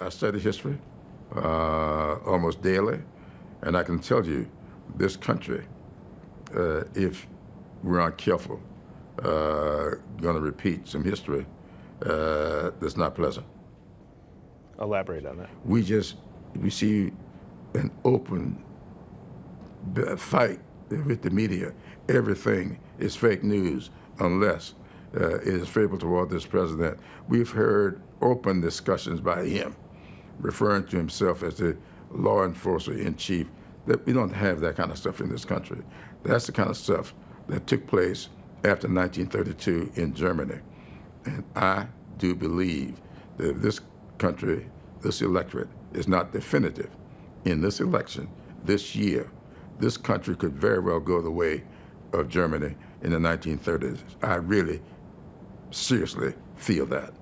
I study history almost daily, and I can tell you this country, if we're not careful, going to repeat some history that's not pleasant. Elaborate on that. We see an open fight with the media. Everything is fake news unless it is favorable toward this president. We've heard open discussions by him referring to himself as the law enforcer in chief. That we don't have that kind of stuff in this country. That's the kind of stuff that took place after 1932 in Germany. And I do believe that if this country, this electorate, is not definitive in this election this year, this country could very well go the way of Germany in the 1930s. I really seriously feel that.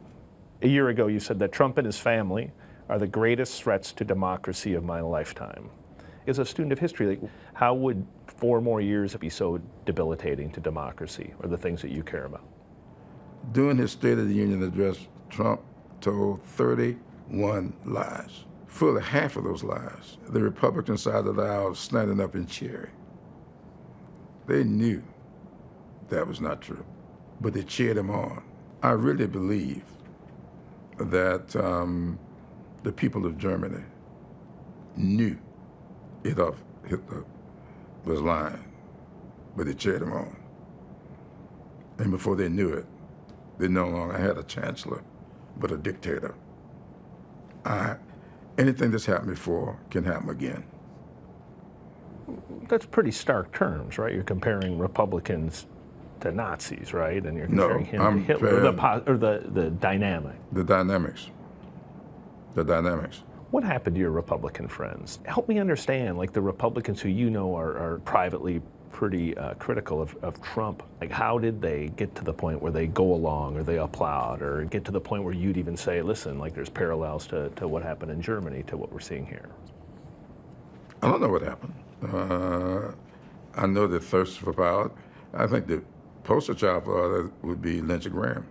A year ago, you said that Trump and his family are the greatest threats to democracy of my lifetime. As a student of history, how would 4 more years be so debilitating to democracy or the things that you care about? During his State of the Union address, Trump told 31 lies. Fully half of those lies, the Republican side of the aisle standing up and cheering. They knew that was not true, but they cheered him on. I really believe that the people of Germany knew Hitler was lying, but they cheered him on. And before they knew it, they no longer had a chancellor, but a dictator. Anything that's happened before can happen again. That's pretty stark terms, right? You're comparing Republicans to Nazis, right? And you're comparing him to Hitler, the dynamic. The dynamics. The dynamics. What happened to your Republican friends? Help me understand, like the Republicans who you know are privately pretty critical of Trump. Like, how did they get to the point where they go along or they applaud or get to the point where you'd even say, listen, like there's parallels to what happened in Germany to what we're seeing here? I don't know what happened. I know the thirst for power. I think the poster child for that would be Lindsey Graham.